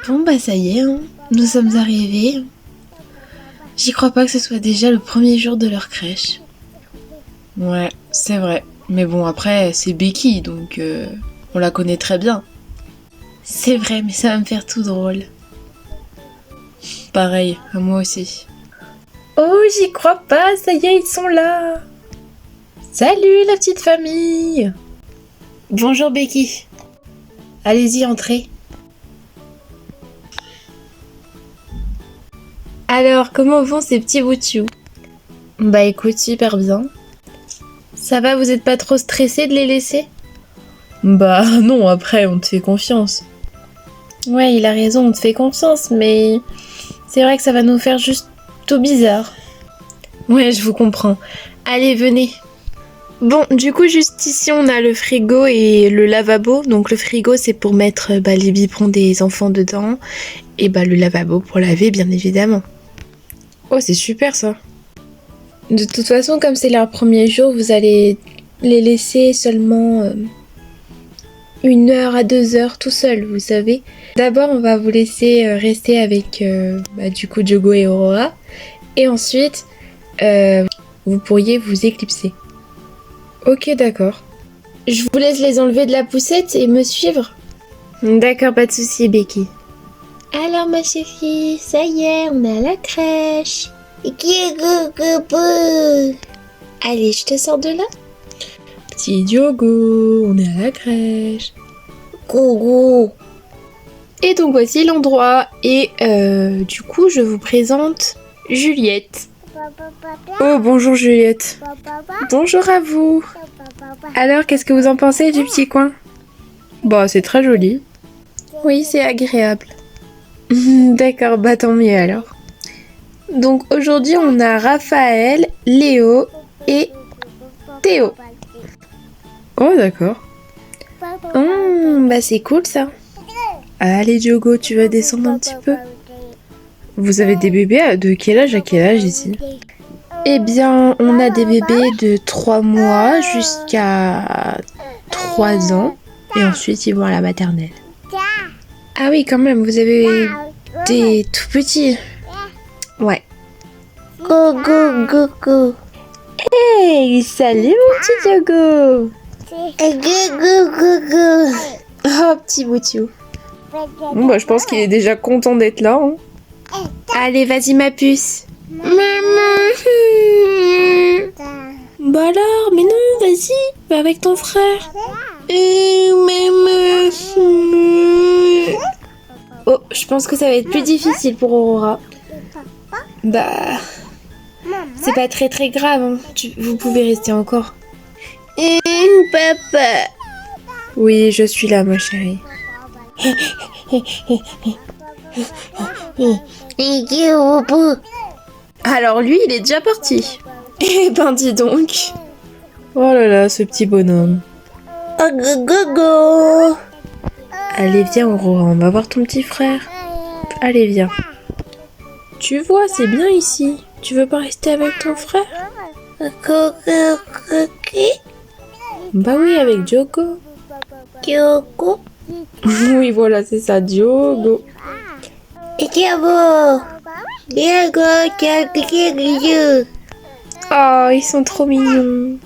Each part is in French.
Bon bah ça y est, hein. Nous sommes arrivés. J'y crois pas que ce soit déjà le premier jour de leur crèche. Ouais, c'est vrai. Mais bon, après, c'est Becky, donc on la connaît très bien. C'est vrai, mais ça va me faire tout drôle. Pareil, à moi aussi. Oh, j'y crois pas, ça y est, ils sont là. Salut la petite famille. Bonjour Becky. Allez-y, entrez. Alors, comment vont ces petits bouts de chou? Bah écoute, super bien. Ça va, vous êtes pas trop stressés de les laisser? Bah non, après, on te fait confiance. Ouais, il a raison, on te fait confiance, mais c'est vrai que ça va nous faire juste tout bizarre. Ouais, je vous comprends. Allez, venez. Bon, du coup, juste ici, on a le frigo et le lavabo. Donc le frigo, c'est pour mettre les biberons des enfants dedans. Et le lavabo pour laver, bien évidemment. Oh, c'est super ça. De toute façon, comme c'est leur premier jour, vous allez les laisser seulement 1 heure à 2 heures tout seul, vous savez. D'abord, on va vous laisser rester avec du coup Diogo et Aurora. Et ensuite, vous pourriez vous éclipser. Ok, d'accord. Je vous laisse les enlever de la poussette et me suivre. D'accord, pas de souci, Becky. Alors, ma chérie, ça y est, on est à la crèche. Allez, je te sors de là. Petit Diogo, on est à la crèche. Gogo. Et donc voici l'endroit. Et du coup, je vous présente Juliette. Oh, bonjour Juliette. Bonjour à vous. Alors, qu'est-ce que vous en pensez du petit coin? Bah, c'est très joli. Oui, c'est agréable. D'accord, bah tant mieux alors. Donc aujourd'hui, on a Raphaël, Léo et Théo. Oh, d'accord. Bah c'est cool ça. Allez Diogo, tu vas descendre un petit peu? Vous avez des bébés de quel âge à quel âge ici? Eh bien, on a des bébés de 3 mois jusqu'à 3 ans. Et ensuite, ils vont à la maternelle. Ah oui, quand même, vous avez des tout petits. Ouais. Go, go, go, go. Hey, salut mon petit Diogo. Go, go, go, go. Oh, petit boutou. Bon, bah, je pense qu'il est déjà content d'être là. Hein. Allez, vas-y, ma puce. Maman. Bah alors, mais non, vas-y, va avec ton frère. Maman. Oh, je pense que ça va être plus difficile pour Aurora. Bah, c'est pas très très grave, hein. Vous pouvez rester encore. Papa. Oui, je suis là, ma chérie. Alors lui, il est déjà parti. Eh ben dis donc. Oh là là, ce petit bonhomme. Go. Allez, viens Aurora, on va voir ton petit frère. Allez, viens. Tu vois, c'est bien ici. Tu veux pas rester avec ton frère? Bah oui, avec Diogo. Diogo? Oui, voilà, c'est ça, Diogo. Oh, ils sont trop mignons.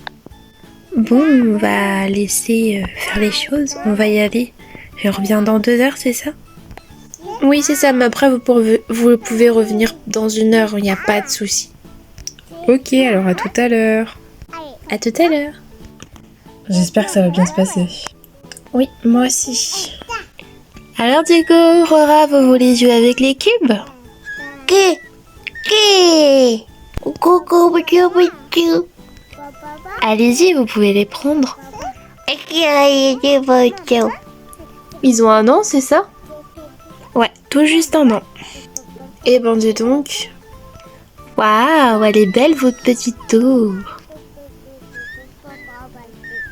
Bon, on va laisser faire les choses. On va y aller. Je reviens dans 2 heures, c'est ça? Oui, c'est ça, mais après, vous pouvez revenir dans 1 heure, il n'y a pas de souci. Ok, alors à tout à l'heure. À tout à l'heure. J'espère que ça va bien se passer. Oui, moi aussi. Alors Diego, Aurora, vous voulez jouer avec les cubes? Allez-y, vous pouvez les prendre. Ils ont 1 an, c'est ça? Ouais, tout juste 1 an. Eh ben dis donc. Waouh, elle est belle votre petite tour.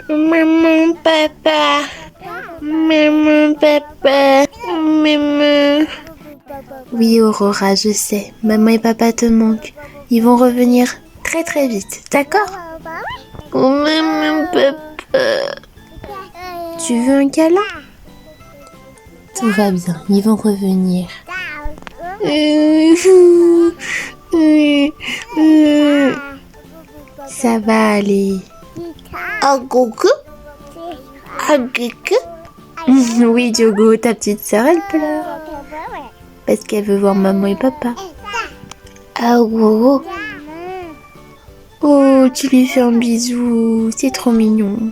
Maman, papa. Maman, papa. Maman. Oui, Aurora, je sais. Maman et papa te manquent. Ils vont revenir très très vite, d'accord? Oh, maman, papa. Tu veux un câlin? Tout va bien, ils vont revenir. Ça va aller. Oh, coucou. Oh, coucou. Oui, Diogo, ta petite sœur, elle pleure. Parce qu'elle veut voir maman et papa. Ah, oh, oh, tu lui fais un bisou. C'est trop mignon.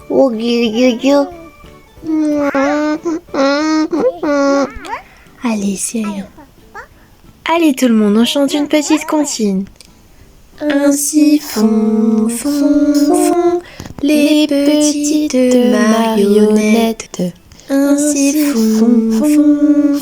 Oh, allez, c'est rien. Allez tout le monde, on chante une petite comptine. Ainsi font les petites marionnettes. Ainsi font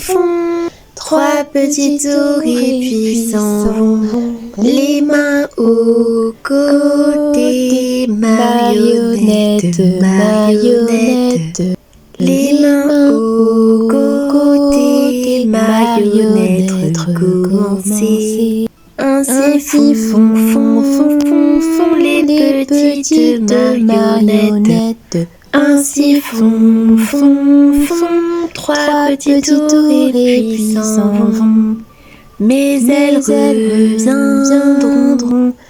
trois petits souris puis s'en vont. Les mains aux côtés, marionnettes, marionnettes. Les mains aux côtés, marionnettes, recommencer. Ainsi font les petites marionnettes. Ainsi font trois petites souris puis s'en vont. Mais elles reviendront,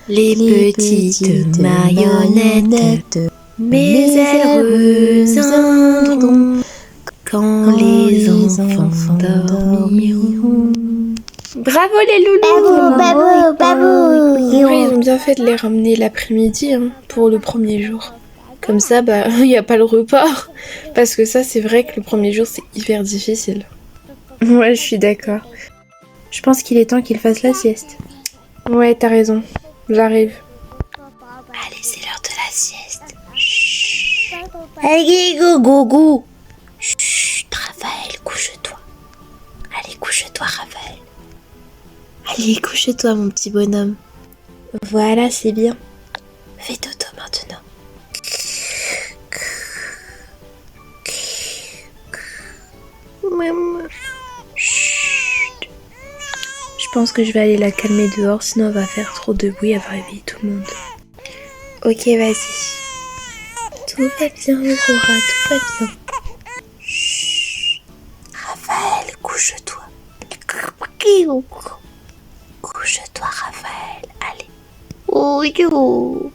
les petites marionnettes. Mais elles reviendront quand les enfants dormiront. Bravo les loulous! Bravo. Ouais, ils ont bien fait de les ramener l'après-midi pour le premier jour. Comme ça, il n'y a pas le repas. Parce que ça, c'est vrai que le premier jour, c'est hyper difficile. Ouais, je suis d'accord. Je pense qu'il est temps qu'il fasse la sieste. Ouais, t'as raison. J'arrive. Allez, c'est l'heure de la sieste. Chut. Allez, go. Chut, Raphaël, couche-toi. Allez, couche-toi, Raphaël. Allez, couche-toi, mon petit bonhomme. Voilà, c'est bien. Fais dodo maintenant. Maman. Chut. Je pense que je vais aller la calmer dehors, sinon elle va faire trop de bruit, elle va réveiller tout le monde. Ok, vas-y. Tout va bien, Aurora, tout va bien. Chut. Raphaël, couche-toi. Couche-toi, Raphaël, allez. Oh, yo.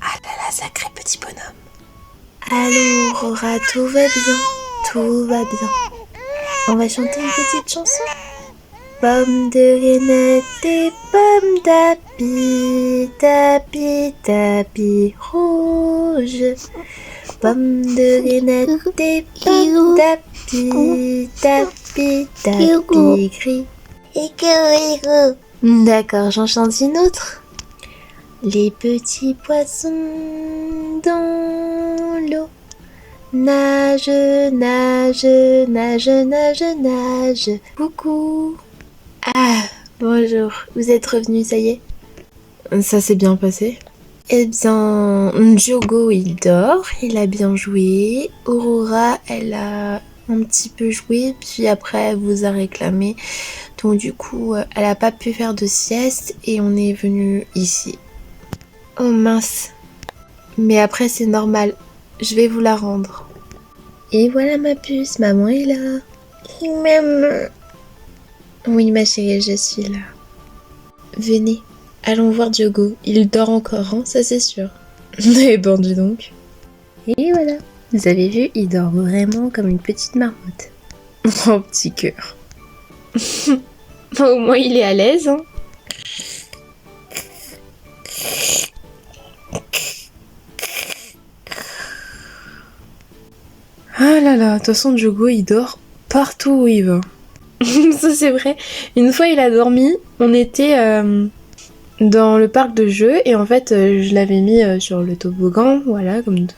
Ah là là, sacré petit bonhomme. Allô, Aurora, tout va bien. Tout va bien. On va chanter une petite chanson. Pomme de reinette et pomme d'api, tapis rouge. Pomme de reinette et pomme d'api, tapis gris. D'accord, j'en chante une autre. Les petits poissons dans l'eau nage. Coucou. Ah, bonjour. Vous êtes revenus, ça y est? Ça s'est bien passé? Eh bien, Diogo, il dort, il a bien joué. Aurora, elle a un petit peu joué, puis après, elle vous a réclamé. Donc du coup, elle a pas pu faire de sieste et on est venu ici. Oh mince. Mais après, c'est normal. Je vais vous la rendre. Et voilà ma puce, maman est là. Maman. Oui ma chérie, je suis là. Venez, allons voir Diogo. Il dort encore, ça c'est sûr. Eh ben dis donc. Et voilà, vous avez vu, il dort vraiment comme une petite marmotte. Oh petit cœur. Au moins il est à l'aise. Ah là là, de toute façon Diogo il dort partout où il va. Ça c'est vrai. Une fois il a dormi, on était dans le parc de jeux et en fait je l'avais mis sur le toboggan, voilà, comme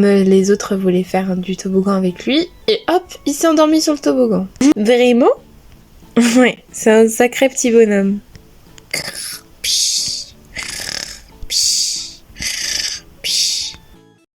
les autres voulaient faire du toboggan avec lui et hop, il s'est endormi sur le toboggan. Vraiment? Ouais, c'est un sacré petit bonhomme.